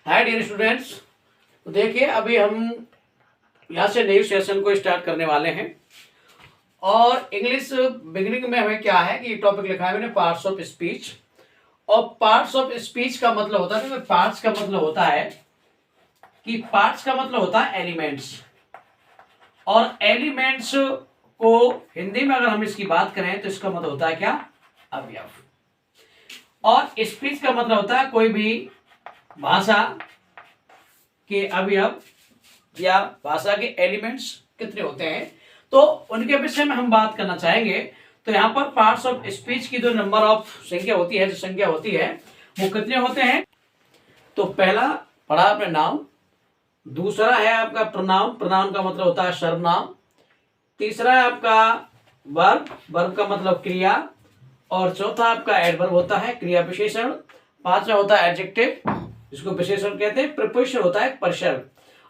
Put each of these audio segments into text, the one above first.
Hi dear students, तो देखिए अभी हम यहाँ से नई सेशन को स्टार्ट करने वाले हैं। और इंग्लिश बिगिनिंग में हमें क्या है कि टॉपिक लिखा है मैंने पार्ट्स ऑफ स्पीच। और पार्ट्स ऑफ स्पीच का मतलब होता है, पार्ट्स का मतलब होता है कि पार्ट्स का मतलब होता है एलिमेंट्स। और एलिमेंट्स को हिंदी में अगर हम इसकी बात करें तो इसका मतलब होता है क्या? अवयव। और स्पीच का मतलब होता है कोई भी भाषा के अवयव या भाषा के एलिमेंट्स कितने होते हैं, तो उनके विषय में हम बात करना चाहेंगे। तो यहाँ पर पार्ट्स ऑफ स्पीच की जो नंबर ऑफ संख्या होती है, जो संख्या होती है वो कितने होते हैं। तो पहला पढ़ा आपने नाउन, दूसरा है आपका प्रोनाउन, प्रोनाउन का मतलब होता है सर्वनाम, तीसरा है आपका वर्ब, वर्ब का मतलब क्रिया, और चौथा आपका एडवर्ब होता है क्रिया विशेषण, पांचवा होता है एडजेक्टिव जिसको विशेषण कहते हैं, प्रीपोजिशन होता है परिसर,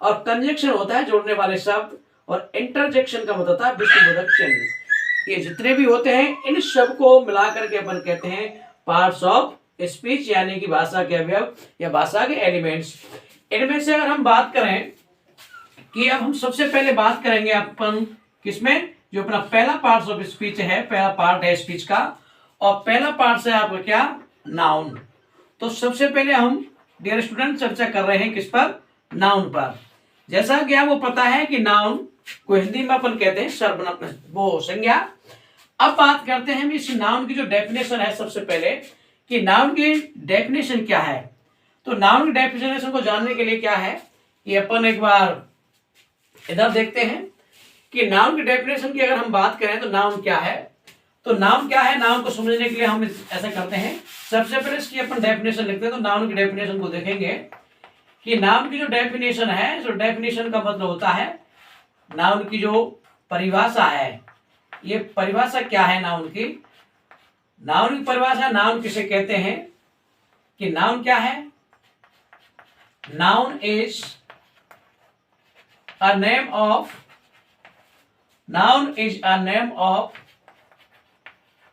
और कंजक्शन होता है जोड़ने वाले शब्द, और इंटरजेक्शन का मतलब होता है विषमबोधक चिन्ह। ये जितने भी होते हैं इन सब को मिलाकर के अपन कहते हैं पार्ट्स ऑफ स्पीच, यानी कि भाषा के अवयव या भाषा के एलिमेंट्स। इनमें से अगर हम बात करें कि अब हम सबसे पहले बात करेंगे अपन किसमें, जो अपना पहला पार्ट्स ऑफ स्पीच है, पहला पार्ट है स्पीच का, और पहला पार्ट है आपका क्या? नाउन। तो सबसे पहले हम डियर स्टूडेंट चर्चा कर रहे हैं किस पर? नाउन पर। जैसा कि आपको पता है कि नाउन को हिंदी में अपन कहते हैं सर्वनाम, वो संज्ञा। अब बात करते हैं इस नाउन की जो डेफिनेशन है, सबसे पहले कि नाउन की डेफिनेशन क्या है। तो नाउन की डेफिनेशन को जानने के लिए क्या है कि अपन एक बार इधर देखते हैं कि नाउन की डेफिनेशन की अगर हम बात करें तो नाउन क्या है। तो नाउन क्या है, नाउन को समझने के लिए हम ऐसा करते हैं, सबसे पहले इसकी अपन डेफिनेशन लिखते हैं। तो नाउन की डेफिनेशन को देखेंगे कि नाउन की जो डेफिनेशन है, जो डेफिनेशन का मतलब होता है नाउन की जो परिभाषा है। ये परिभाषा क्या है नाउन की? नाउन की परिभाषा, नाउन किसे कहते हैं कि नाउन क्या है? Noun is a name of, noun is a name of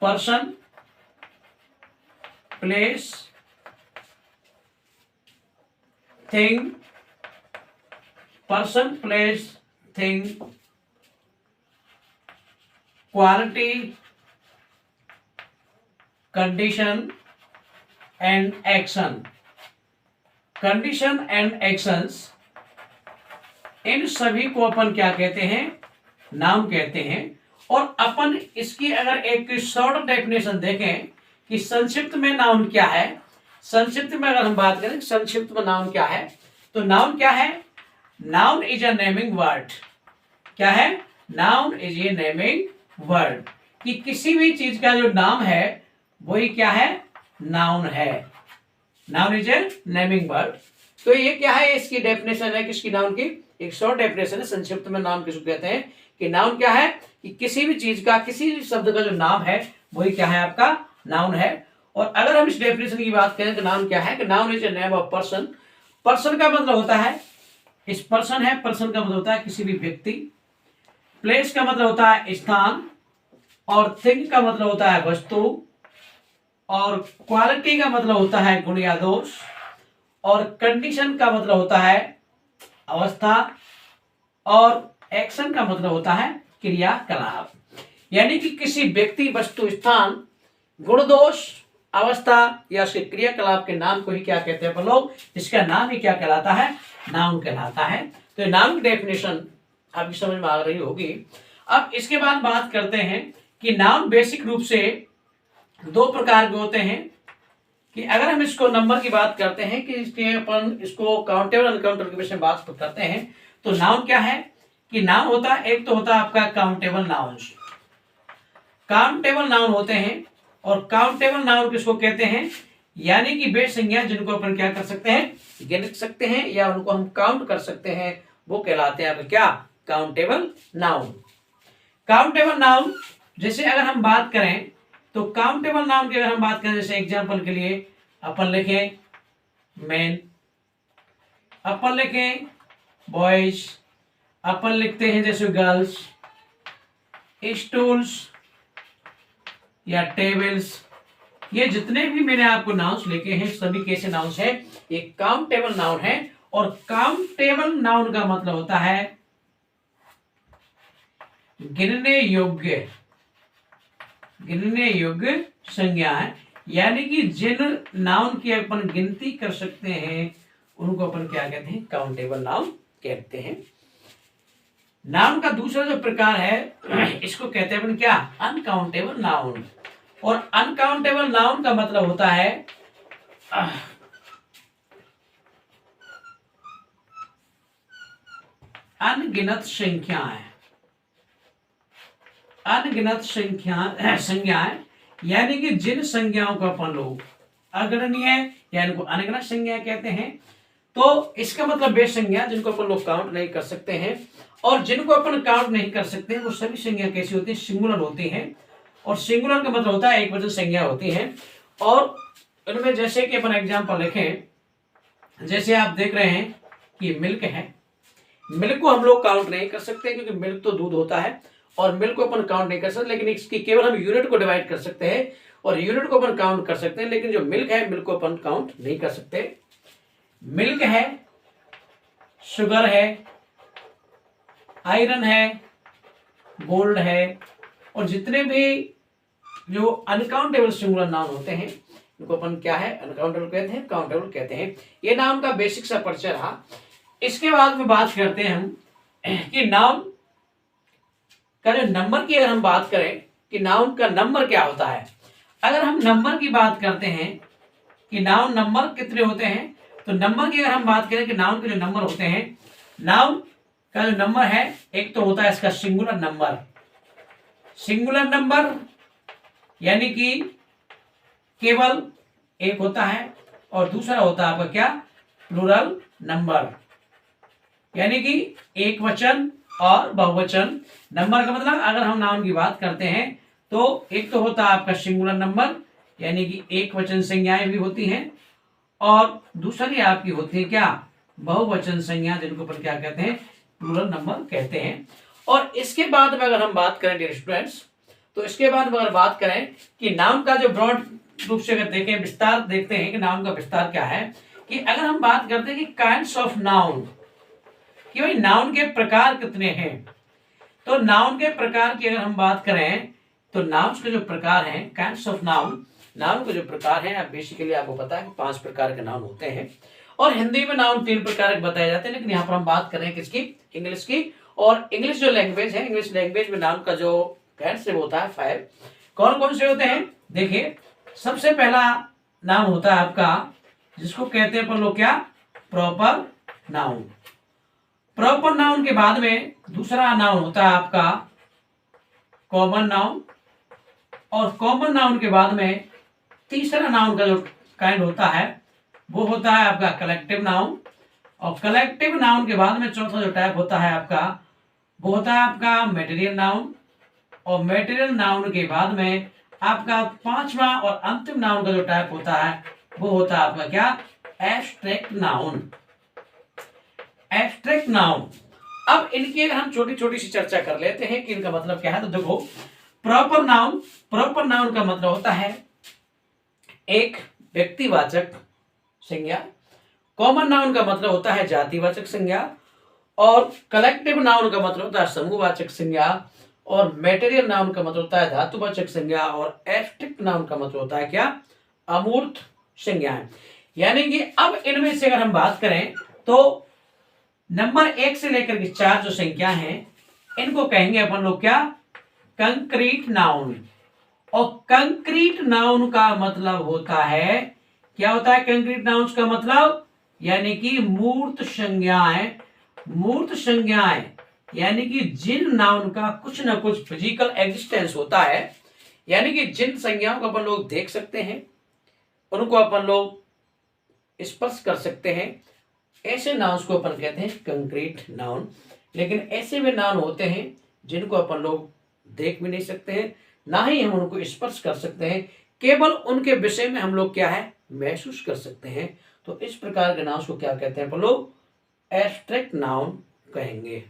person, place, thing, person, place, thing, quality, condition and action. Condition and actions, इन सभी को अपन क्या कहते हैं? नाउन कहते हैं। और अपन इसकी अगर एक शॉर्ट डेफिनेशन देखें कि संक्षिप्त में नाउन क्या है, संक्षिप्त में अगर हम बात करें संक्षिप्त में नाउन क्या है, तो नाउन क्या है? Noun is a naming word. क्या है? Noun is a naming word, कि किसी भी चीज का जो नाम है वही क्या है? नाउन है। Noun is a naming word. तो ये क्या है? इसकी डेफिनेशन है किसकी? नाउन की एक शॉर्ट डेफिनेशन है। संक्षिप्त में नाउन किसको कहते हैं कि नाउन क्या है कि किसी भी चीज का, किसी भी शब्द का जो नाम है वही क्या है? आपका नाउन है। और अगर हम इस डेफिनेशन की बात करें तो नाउन क्या है कि noun is a name of person. Person का मतलब होता है, इस पर्सन है, पर्सन का मतलब होता है किसी भी व्यक्ति। प्लेस का मतलब होता है स्थान, और थिंग का मतलब होता है वस्तु, और क्वालिटी का मतलब होता है गुण या दोष, और कंडीशन का मतलब होता है अवस्था, और एक्शन का मतलब होता है क्रियाकलाप। यानी कि किसी व्यक्ति, वस्तु, स्थान, गुण, दोष, अवस्था या उसके क्रियाकलाप के नाम को ही क्या कहते हैं अपन लोग? इसका नाम ही क्या कहलाता है? नाउन कहलाता है। तो ये नाउन की डेफिनेशन आपकी समझ में आ रही होगी। अब इसके बाद बात करते हैं कि नाउन बेसिक रूप से दो प्रकार के होते हैं। कि अगर हम इसको नंबर की बात करते हैं कि इसके अपन इसको काउंटेबल अनकाउंटेबल के विषय में बात करते हैं, तो नाउन क्या है कि नाउन होता है, एक तो होता है आपका काउंटेबल नाउन्स। काउंटेबल नाउन होते हैं, और काउंटेबल नाउन किसको कहते हैं? यानी कि वे संज्ञा जिनको अपन क्या कर सकते हैं? गिन सकते हैं, या उनको हम काउंट कर सकते हैं, वो कहलाते हैं आपके क्या? Countable noun. काउंटेबल नाउन जैसे अगर हम बात करें तो काउंटेबल नाउन की अगर हम बात करें, जैसे एग्जांपल के लिए अपन लिखें मैन, अपन लिखें बॉयज, अपन लिखते हैं जैसे गर्ल्स, स्टूल्स या टेबल्स, ये जितने भी मैंने आपको नाउन्स लिखे हैं सभी कैसे नाउन्स हैं, ये काउंटेबल नाउन है। और काउंटेबल नाउन का मतलब होता है गिनने योग्य संज्ञा है। यानी कि जिन नाउन की अपन गिनती कर सकते हैं उनको अपन क्या कहते हैं, काउंटेबल नाउन कहते हैं। नाउन का दूसरा जो प्रकार है इसको कहते हैं अपन क्या, अनकाउंटेबल नाउन। और अनकाउंटेबल नाउन का मतलब होता है अनगिनत संख्याएं, यानी कि जिन संज्ञाओं को अपन लोग अगणनीय या इनको अनगिनत संज्ञा कहते हैं। तो इसका मतलब वे संज्ञा जिनको अपन लोग काउंट नहीं कर सकते हैं, और जिनको अपन काउंट नहीं कर सकते वो सभी संज्ञा कैसी होती है, सिंगुलर होती हैं। और सिंगुलर का मतलब होता है एक वचन संज्ञा होती है। और इनमें जैसे कि अपन एग्जाम्पल लिखें, जैसे आप देख रहे हैं कि मिल्क है, मिल्क को हम लोग काउंट नहीं कर सकते क्योंकि मिल्क तो दूध होता है और मिल्क को अपन काउंट नहीं कर सकते, लेकिन इसकी केवल हम यूनिट को डिवाइड कर सकते हैं और यूनिट को अपन काउंट कर सकते हैं। लेकिन जो मिल्क है, मिल्क को अपन काउंट नहीं कर सकते। मिल्क है, शुगर है, आयरन है, गोल्ड है, और जितने भी जो अनकाउंटेबल सिंगुलर नाउन होते हैं इनको अपन क्या है, अनकाउंटेबल कहते हैं, काउंटेबल कहते हैं। ये नाउन का बेसिक सा परिचय रहा। इसके बाद में बात करते हैं हम कि नाउन का जो नंबर की अगर हम बात करें कि नाउन का नंबर क्या होता है। अगर हम नंबर की बात करते हैं कि नाउन नंबर कितने होते हैं, तो नंबर की अगर हम बात करें कि नाउन के जो नंबर होते हैं, नाउन का जो नंबर है एक तो होता है इसका सिंगुलर नंबर यानी कि केवल एक होता है, और दूसरा होता है आपका क्या, प्लूरल नंबर यानी कि एक वचन और बहुवचन। नंबर का मतलब अगर हम नाउन की बात करते हैं तो एक तो होता है आपका सिंगुलर नंबर यानी कि एक वचन संज्ञाएं भी होती हैं, और दूसरी आपकी होती है क्या, बहुवचन संज्ञा जिनको अपन क्या कहते हैं, प्लूरल नंबर कहते हैं। और इसके बाद में अगर हम बात करें डियर स्टूडेंट्स, तो इसके बाद में अगर बात करें कि नाउन का जो ब्रॉड रूप से अगर देखें, विस्तार देखते हैं कि नाउन का विस्तार क्या है, कि अगर हम बात करते हैं कि काइंड्स ऑफ नाउन, कि भाई नाउन के प्रकार कितने हैं, तो नाउन के प्रकार की अगर हम बात करें तो नाउन्स के जो प्रकार हैं, काइंड्स ऑफ नाउन, नाउन के जो प्रकार हैं, बेसिकली आपको पता है कि 5 प्रकार के नाउन होते हैं। और हिंदी में नाउन 3 प्रकार के बताए जाते हैं, लेकिन यहाँ पर हम बात कर रहे हैं किसकी, इंग्लिश की। और इंग्लिश जो लैंग्वेज है, इंग्लिश लैंग्वेज में नाउन का जो काइंड्स होता है 5। कौन कौन से होते हैं, देखिए सबसे पहला नाउन होता है आपका जिसको कहते हैं अपन लोग क्या, प्रॉपर नाउन। प्रॉपर नाउन के बाद में दूसरा नाउन होता है आपका कॉमन नाउन, और कॉमन नाउन के बाद में तीसरा नाउन का जो काइंड होता है वो होता है आपका कलेक्टिव नाउन, और कलेक्टिव नाउन के बाद में चौथा जो टाइप होता है आपका वो होता है आपका मटेरियल नाउन, और मटेरियल नाउन के बाद में आपका पांचवा और अंतिम नाउन का जो टाइप होता है वो होता है आपका क्या, एब्स्ट्रैक्ट नाउन। अब इनकी अगर हम छोटी छोटी सी चर्चा कर लेते हैं कि इनका मतलब क्या है, तो देखो प्रॉपर नाउन का मतलब होता है एक व्यक्तिवाचक संज्ञा, कॉमन नाउन का मतलब होता है जातिवाचक संज्ञा, और कलेक्टिव नाउन का मतलब होता है समूहवाचक संज्ञा, और मटेरियल नाउन का मतलब होता है धातुवाचक संज्ञा, और एब्स्ट्रैक्ट नाउन का मतलब होता है क्या, अमूर्त संज्ञाएं। यानी कि अब इनमें से अगर हम बात करें तो नंबर 1 से लेकर के 4 जो संख्या हैं इनको कहेंगे अपन लोग क्या, कंक्रीट नाउन। और कंक्रीट नाउन का मतलब होता है, क्या होता है कंक्रीट नाउन का मतलब, यानी कि मूर्त संज्ञाएं यानी कि जिन नाउन का कुछ ना कुछ फिजिकल एग्जिस्टेंस होता है, यानी कि जिन संज्ञाओं को अपन लोग देख सकते हैं, उनको अपन लोग स्पर्श कर सकते हैं, ऐसे नाउन्स को अपन कहते हैं कंक्रीट नाउन। लेकिन ऐसे भी नाउन होते हैं जिनको अपन लोग देख भी नहीं सकते हैं, ना ही हम उनको स्पर्श कर सकते हैं, केवल उनके विषय में हम लोग क्या है, महसूस कर सकते हैं। तो इस प्रकार के नाउन्स को क्या कहते हैं अपन लोग, एब्स्ट्रैक्ट नाउन कहेंगे।